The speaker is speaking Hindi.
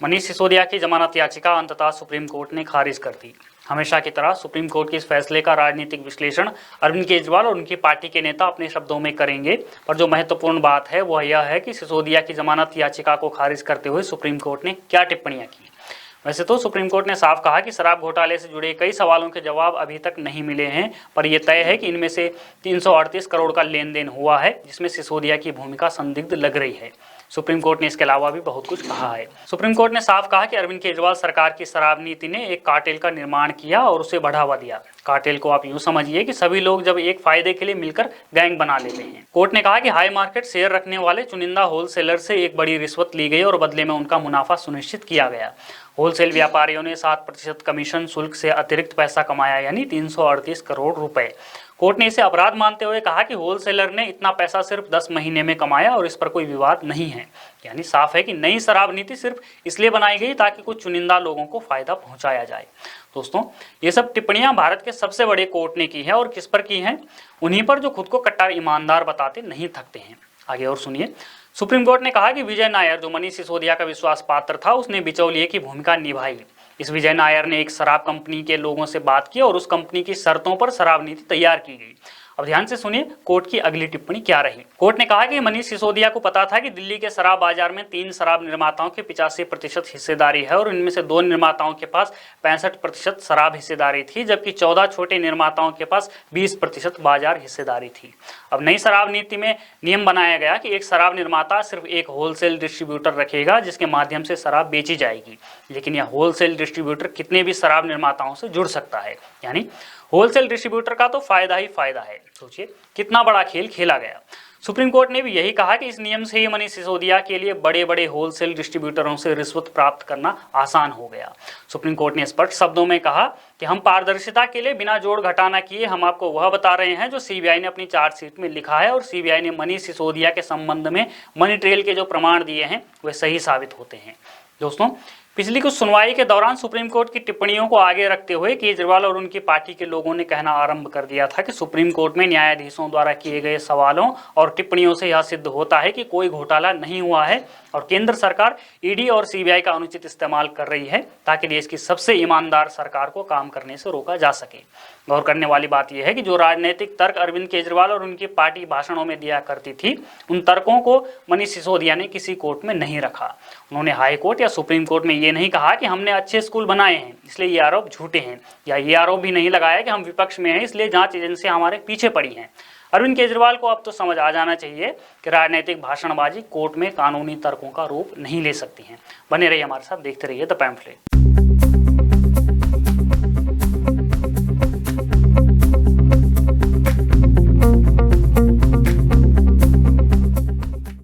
मनीष सिसोदिया की जमानत याचिका अंततः सुप्रीम कोर्ट ने खारिज कर दी। हमेशा की तरह सुप्रीम कोर्ट के इस फैसले का राजनीतिक विश्लेषण अरविंद केजरीवाल और उनकी पार्टी के नेता अपने शब्दों में करेंगे, पर जो महत्वपूर्ण बात है वह यह है कि सिसोदिया की जमानत याचिका को खारिज करते हुए सुप्रीम कोर्ट ने क्या टिप्पणियां की। वैसे तो सुप्रीम कोर्ट ने साफ कहा कि शराब घोटाले से जुड़े कई सवालों के जवाब अभी तक नहीं मिले हैं, पर यह तय है कि इनमें से 338 करोड़ का लेन देन हुआ है, जिसमें सिसोदिया की भूमिका संदिग्ध लग रही है। सुप्रीम कोर्ट ने इसके अलावा भी बहुत कुछ कहा है। सुप्रीम कोर्ट ने साफ कहा कि अरविंद केजरीवाल सरकार की शराब नीति ने एक कार्टेल का निर्माण किया और उसे बढ़ावा दिया। कार्टेल को आप यूं समझिए कि सभी लोग जब एक फायदे के लिए मिलकर गैंग बना लेते हैं। कोर्ट ने कहा कि हाई मार्केट शेयर रखने वाले चुनिंदा होलसेलर से एक बड़ी रिश्वत ली गई और बदले में उनका मुनाफा सुनिश्चित किया गया। होलसेल व्यापारियों ने 7% कमीशन शुल्क से अतिरिक्त पैसा कमाया, यानी 338 करोड़ रुपए। कोर्ट ने इसे अपराध मानते हुए कहा कि होलसेलर ने इतना पैसा सिर्फ 10 महीने में कमाया और इस पर कोई विवाद नहीं है। यानी साफ है कि नई शराब नीति सिर्फ इसलिए बनाई गई ताकि कुछ चुनिंदा लोगों को फायदा पहुंचाया जाए। दोस्तों, ये सब टिप्पणियां भारत के सबसे बड़े कोर्ट ने की है और किस पर की हैं? उन्हीं पर जो खुद को कट्टर ईमानदार बताते नहीं थकते हैं। आगे और सुनिए। सुप्रीम कोर्ट ने कहा कि विजय नायर, जो मनीष सिसोदिया का विश्वास पात्र था, उसने बिचौलिए की भूमिका निभाई। इस विजय नायर ने एक शराब कंपनी के लोगों से बात की और उस कंपनी की शर्तों पर शराब नीति तैयार की गई। अब ध्यान से सुनिए कोर्ट की अगली टिप्पणी क्या रही। कोर्ट ने कहा कि मनीष सिसोदिया को पता था कि दिल्ली के शराब बाजार में 3 शराब निर्माताओं की 85% हिस्सेदारी है और इनमें से 2 निर्माताओं के पास 65% शराब हिस्सेदारी थी, जबकि 14 छोटे निर्माताओं के पास 20% बाजार हिस्सेदारी थी। अब नई शराब नीति में नियम बनाया गया कि एक शराब निर्माता सिर्फ एक होलसेल डिस्ट्रीब्यूटर रखेगा जिसके माध्यम से शराब बेची जाएगी, लेकिन यह होलसेल डिस्ट्रीब्यूटर कितने भी शराब निर्माताओं से जुड़ सकता है। यानी होलसेल डिस्ट्रीब्यूटर का तो फायदा ही फायदा है। सोचिए कितना बड़ा खेल खेला गया। सुप्रीम कोर्ट ने भी यही कहा कि इस नियम से ही मनीष सिसोदिया के लिए बड़े बड़े होलसेल डिस्ट्रीब्यूटरों से रिश्वत प्राप्त करना आसान हो गया। सुप्रीम कोर्ट ने स्पष्ट शब्दों में कहा कि हम पारदर्शिता के लिए बिना जोड़ घटाना किए हम आपको वह बता रहे हैं जो सीबीआई ने अपनी चार्जशीट में लिखा है, और सीबीआई ने मनीष सिसोदिया के संबंध में मनी ट्रेल के जो प्रमाण दिए हैं वे सही साबित होते हैं। दोस्तों, पिछली कुछ सुनवाई के दौरान सुप्रीम कोर्ट की टिप्पणियों को आगे रखते हुए केजरीवाल और उनकी पार्टी के लोगों ने कहना आरंभ कर दिया था कि सुप्रीम कोर्ट में न्यायाधीशों द्वारा किए गए सवालों और टिप्पणियों से यह सिद्ध होता है कि कोई घोटाला नहीं हुआ है और केंद्र सरकार ईडी और सीबीआई का अनुचित इस्तेमाल कर रही है ताकि देश की सबसे ईमानदार सरकार को काम करने से रोका जा सके। गौर करने वाली बात यह है कि जो राजनीतिक तर्क अरविंद केजरीवाल और उनकी पार्टी भाषणों में दिया करती थी, उन तर्कों को मनीष सिसोदिया ने किसी कोर्ट में नहीं रखा। उन्होंने हाई कोर्ट या सुप्रीम कोर्ट में ये नहीं कहा कि हमने अच्छे स्कूल बनाए हैं इसलिए ये आरोप झूठे हैं, या ये आरोप भी नहीं लगाया कि हम विपक्ष में हैं इसलिए जांच एजेंसियां हमारे पीछे पड़ी हैं। अरविंद केजरीवाल को अब तो समझ आ जाना चाहिए कि राजनीतिक भाषणबाजी कोर्ट में कानूनी तर्कों का रूप नहीं ले सकती हैं। बने रहिए हमारे साथ, देखते रहिए द पैम्फलेट।